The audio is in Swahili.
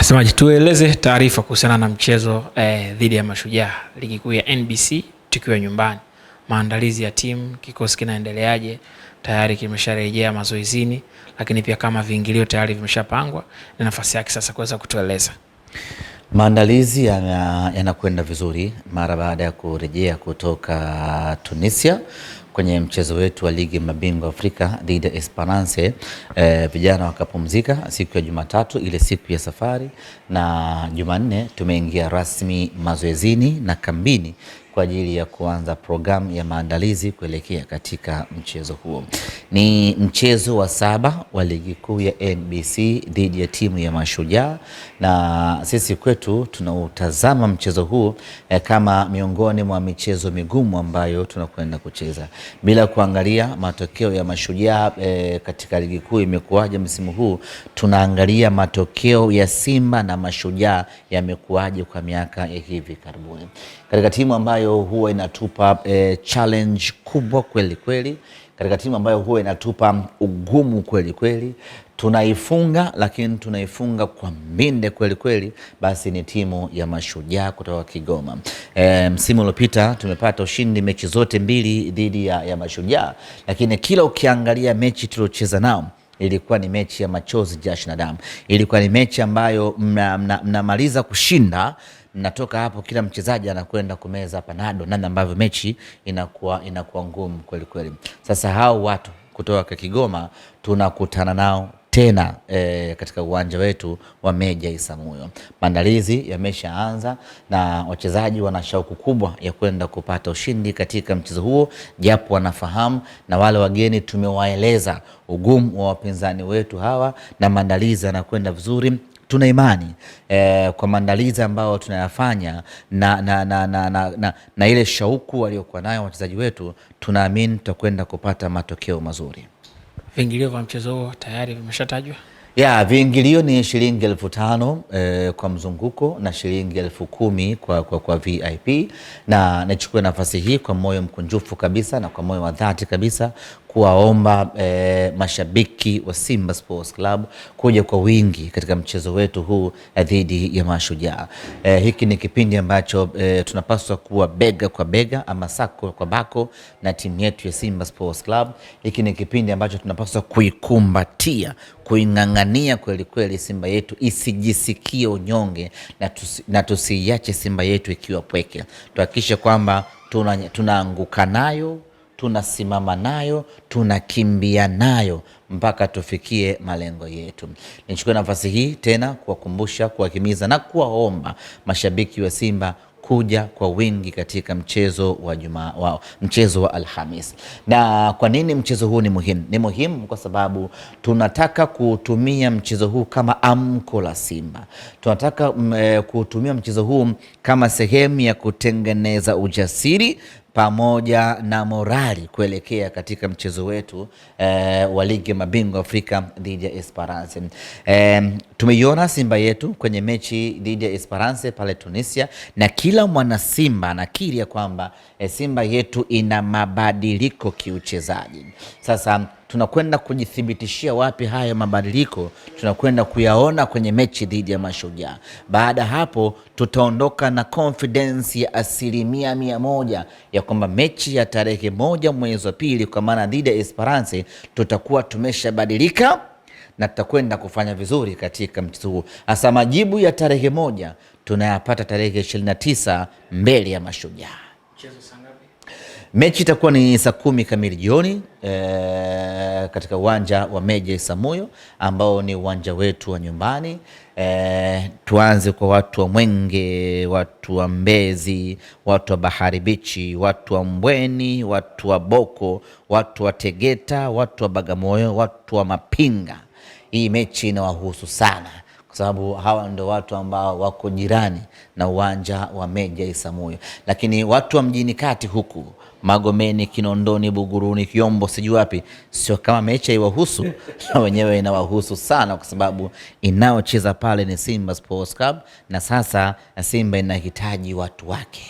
Semaji, tueleze taarifa kuhusiana na mchezo dhidi ya Mashujaa ligi kuu ya NBC tukiwa nyumbani. Maandalizi ya timu, kikosi kinaendeleaje? Tayari kimesharejea mazoezini, lakini pia kama viingilio tayari vimeshapangwa, na nafasi yake sasa kuweza kutueleza. Maandalizi yanakwenda vizuri mara baada ya kurejea kutoka Tunisia kwenye mchezo wetu wa ligi mabingwa Afrika dhidi ya Esperance. Vijana wakapumzika siku ya Jumatatu, ile siku ya safari, na Jumanne tumeingia rasmi mazoezini na kambini kwa ajili ya kuanza programu ya maandalizi kuelekea katika mchezo huo. Ni mchezo wa 7 wa ligi kuu ya NBC dhidi ya timu ya Mashujaa, na sisi kwetu tunautazama mchezo huu kama miongoni mwa michezo migumu ambayo tunakwenda kucheza, bila kuangalia matokeo ya Mashujaa katika ligi kuu imekuwaje msimu huu. Tunaangalia matokeo ya Simba na Mashujaa yamekuwaje kwa miaka ya hivi karibuni, katika timu ambayo huwa inatupa challenge kubwa kweli kweli, katika timu ambayo huwa inatupa ugumu kweli kweli, tunaifunga, lakini tunaifunga kwa mbinde kweli kweli, basi ni timu ya Mashujaa kutoka Kigoma. Msimu uliopita tumepata ushindi mechi zote mbili dhidi ya Mashujaa, lakini kila ukiangalia mechi tuliocheza nao ilikuwa ni mechi ya machozi, jasho na damu. Ilikuwa ni mechi ambayo mnamaliza kushinda, mnatoka hapo kila mchezaji anakwenda kumeza panado, namna ambavyo mechi inakuwa ngumu kweli kweli. Sasa hao watu kutoka Kigoma tunakutana nao tena katika uwanja wetu wa Meja Isamuhyo. Maandalizi yameshaanza na wachezaji wana shauku kubwa ya kwenda kupata ushindi katika mchezo huo, japo wanafahamu, na wale wageni tumewaeleza ugumu wa wapinzani wetu hawa, na maandalizi yanakwenda vizuri. Tuna imani kwa maandalizi ambao tunayafanya na ile shauku waliokuwa nayo wachezaji wetu, tunaamini tutakwenda kupata matokeo mazuri. Viingilio vya mchezo huo tayari vimeshatajwa? Viingilio ni shilingi 5,000 kwa mzunguko na shilingi 10,000 kwa VIP, na nichukue nafasi hii kwa moyo mkunjufu kabisa na kwa moyo wa dhati kabisa kuwaomba mashabiki wa Simba Sports Club kuja kwa wingi katika mchezo wetu huu dhidi ya Mashujaa. Hiki ni kipindi ambacho tunapaswa kuwa bega kwa bega ama sako kwa bako na timu yetu ya Simba Sports Club. Hiki ni kipindi ambacho tunapaswa kuikumbatia, kuingangania kweli kweli Simba yetu isijisikie unyonge, na tusiache Simba yetu ikiwa pweke. Tuhakikishe kwamba tunaanguka nayo, tunasimama nayo, tunakimbia nayo mpaka tufikie malengo yetu. Nichukue nafasi hii tena kuwakumbusha, kuwahimiza na kuwaomba mashabiki wa Simba kuja kwa wingi katika mchezo wa mchezo wa Alhamis. Na kwa nini mchezo huu ni muhimu? Ni muhimu kwa sababu tunataka kutumia mchezo huu kama amko la Simba. Tunataka kutumia mchezo huu kama sehemu ya kutengeneza ujasiri pamoja na morali kuelekea katika mchezo wetu wa ligi mabingwa Afrika dhidi ya Esperance. Tumeiona Simba yetu kwenye mechi dhidi ya Esperance pale Tunisia, na kila mwana Simba anakiri ya kwamba Simba yetu ina mabadiliko kiuchezaji. Sasa tunakwenda kujithibitishia wapi haya mabadiliko? Tunakwenda kuyaona kwenye mechi dhidi ya Mashujaa. Baada hapo tutaondoka na confidence ya 100% ya kwamba mechi ya tarehe 1 mwezi wa pili, kwa maana dhidi ya Esperance, tutakuwa tumeshabadilika na tutakwenda kufanya vizuri katika mchezo huu. Hasa majibu ya tarehe 1 tunayapata tarehe 29 mbele ya Mashujaa. Mechi itakuwa ni saa 10 kamili jioni katika uwanja wa Meja Isamuhyo ambao ni uwanja wetu wa nyumbani. Tuanze kwa watu wa Mwenge, watu wa Mbezi, watu wa Bahari Bichi, watu wa Mbweni, watu wa Boko, watu wa Tegeta, watu wa Bagamoyo, watu wa Mapinga. Hii mechi inawahusu sana kwa sababu hawa ndio watu ambao wako jirani na uwanja wa Meja Isamuhyo. Lakini watu wa mjini kati huku Magomeni, Kinondoni, Buguruni, Kiombo, sijui wapi, sio kama mechi haiwahusu na wenyewe inawahusu sana, kwa sababu inaocheza pale ni Simba Sports Club, na sasa Simba inahitaji watu wake.